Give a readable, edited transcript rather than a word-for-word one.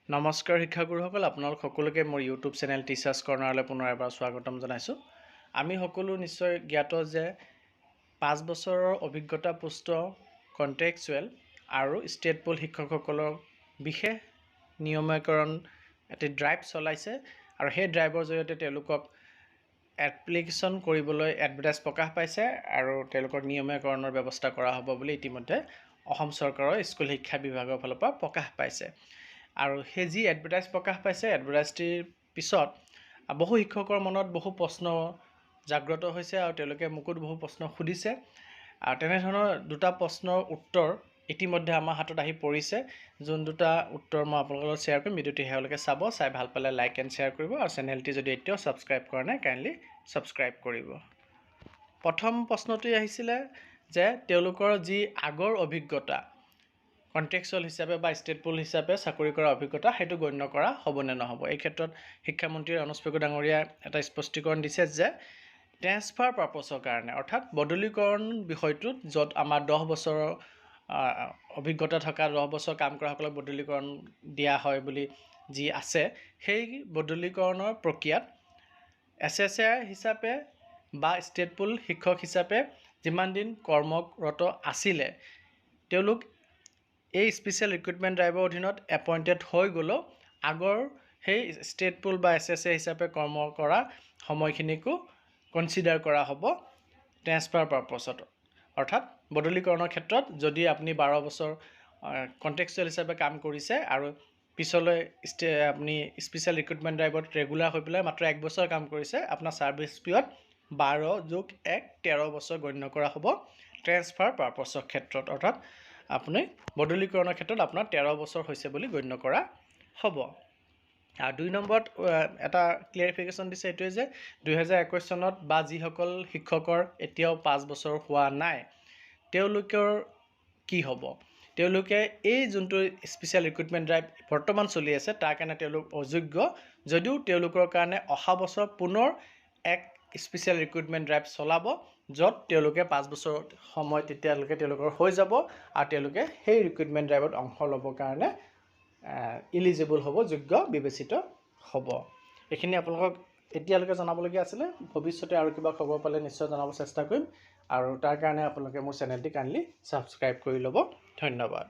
নমস্কাৰ শিক্ষাগুৰুসকল, আপোনালোক সকলোকে মোৰ ইউটিউব চেনেল টিচাৰ্ছ কৰ্ণাৰলৈ পুনৰ এবাৰ স্বাগতম জনাইছোঁ। আমি সকলো নিশ্চয় জ্ঞাত যে 5 বছৰৰ অভিজ্ঞতাপুষ্ট কণ্টেক্সুৱেল আৰু ষ্টেট পুল শিক্ষকসকলৰ বিশেষ নিয়মীকৰণ এটি ড্ৰাইভ চলাইছে আৰু সেই ড্ৰাইভৰ জৰিয়তে তেওঁলোকক এপ্লিকেশ্যন কৰিবলৈ এডভাৰটাইজ প্ৰকাশ পাইছে আৰু তেওঁলোকক নিয়মীকৰণৰ ব্যৱস্থা কৰা হ'ব বুলি ইতিমধ্যে অসম চৰকাৰৰ স্কুল শিক্ষা বিভাগৰ ফালৰ পৰা প্ৰকাশ পাইছে। আৰু সেই যি এডভাৰটাইজ প্ৰকাশ পাইছে, এডভাৰটাইজটিৰ পিছত বহু শিক্ষকৰ মনত বহু প্ৰশ্ন জাগ্ৰত হৈছে আৰু তেওঁলোকে মোকো বহু প্ৰশ্ন সুধিছে। আৰু তেনেধৰণৰ দুটা প্ৰশ্নৰ উত্তৰ ইতিমধ্যে আমাৰ হাতত আহি পৰিছে। যোন দুটা উত্তৰ মই আপোনালোকৰ লগত শ্বেয়াৰ কৰিম, ভিডিঅ'টি সেওঁলোকে চাব, চাই ভাল পালে লাইক এণ্ড শ্বেয়াৰ কৰিব আৰু চেনেলটি যদি এতিয়াও ছাবস্ক্ৰাইব কৰা নাই কাইণ্ডলি ছাবস্ক্ৰাইব কৰিব। প্ৰথম প্ৰশ্নটি আহিছিলে যে তেওঁলোকৰ যি আগৰ অভিজ্ঞতা কণ্টেক্সুৱেল হিচাপে বা ষ্টেট পুল হিচাপে চাকৰি কৰা অভিজ্ঞতা সেইটো গণ্য কৰা হ'বনে নহ'ব। এই ক্ষেত্ৰত শিক্ষামন্ত্ৰী অনুজ পেগু ডাঙৰীয়াই এটা স্পষ্টীকৰণ দিছে যে ট্ৰেন্সফাৰ পাৰ্পছৰ কাৰণে, অৰ্থাৎ বদলীকৰণ বিষয়টোত য'ত আমাৰ 10 বছৰৰ অভিজ্ঞতা থকা 10 বছৰ কাম কৰাসকলক বদলীকৰণ দিয়া হয় বুলি যি আছে, সেই বদলীকৰণৰ প্ৰক্ৰিয়াত SSAI হিচাপে বা ষ্টেট পুল শিক্ষক হিচাপে যিমান দিন কৰ্মৰত আছিলে তেওঁলোক এই স্পেচিয়েল ৰিক্ৰুটমেণ্ট ড্ৰাইভৰ অধীনত এপইণ্টেড হৈ গ'লেও আগৰ সেই ষ্টেট পুল বা SSAI হিচাপে কৰ্ম কৰা সময়খিনিকো কনচিডাৰ কৰা হ'ব ট্ৰেন্সফাৰ পাৰ্পছত। অৰ্থাৎ বদলীকৰণৰ ক্ষেত্ৰত যদি আপুনি 12 বছৰ কণ্টেক্সুৱেল হিচাপে কাম কৰিছে আৰু পিছলৈ আপুনি স্পেচিয়েল ৰিক্ৰুটমেণ্ট ড্ৰাইভত ৰেগুলাৰ হৈ পেলাই মাত্ৰ 1 বছৰ কাম কৰিছে, আপোনাৰ ছাৰ্ভিচ পিৰিয়ড 12+1 13 বছৰ গণ্য কৰা হ'ব ট্ৰেন্সফাৰ পাৰ্পছৰ ক্ষেত্ৰত। অৰ্থাৎ আপুনি বদলীকৰণৰ ক্ষেত্ৰত আপোনাৰ 13 বছৰ হৈছে বুলি গণ্য কৰা হ'ব। আৰু 2 নম্বৰত এটা ক্লিয়াৰিফিকেশ্যন দিছে, এইটোৱে যে 2021 চনত বা যিসকল শিক্ষকৰ এতিয়াও 5 বছৰ হোৱা নাই তেওঁলোকৰ কি হ'ব। তেওঁলোকে এই যোনটো স্পেচিয়েল ৰিক্ৰুটমেণ্ট ড্ৰাইভ বৰ্তমান চলি আছে তাৰ কাৰণে তেওঁলোক অযোগ্য, যদিও তেওঁলোকৰ কাৰণে অহা বছৰ পুনৰ এক স্পেচিয়েল ৰিক্ৰুটমেণ্ট ড্ৰাইভ চলাব য'ত তেওঁলোকে 5 বছৰ সময় তেতিয়ালৈকে তেওঁলোকৰ হৈ যাব আৰু তেওঁলোকে সেই ৰিক্ৰুটমেণ্ট ড্ৰাইভত অংশ ল'বৰ কাৰণে ইলিজিবল হ'ব, যোগ্য বিবেচিত হ'ব। এইখিনি আপোনালোকক এতিয়ালৈকে জনাবলগীয়া আছিলে। ভৱিষ্যতে আৰু কিবা খবৰ পালে নিশ্চয় জনাব চেষ্টা কৰিম আৰু তাৰ কাৰণে আপোনালোকে মোৰ চেনেলটি কাইণ্ডলি ছাবস্ক্ৰাইব কৰি ল'ব। ধন্যবাদ।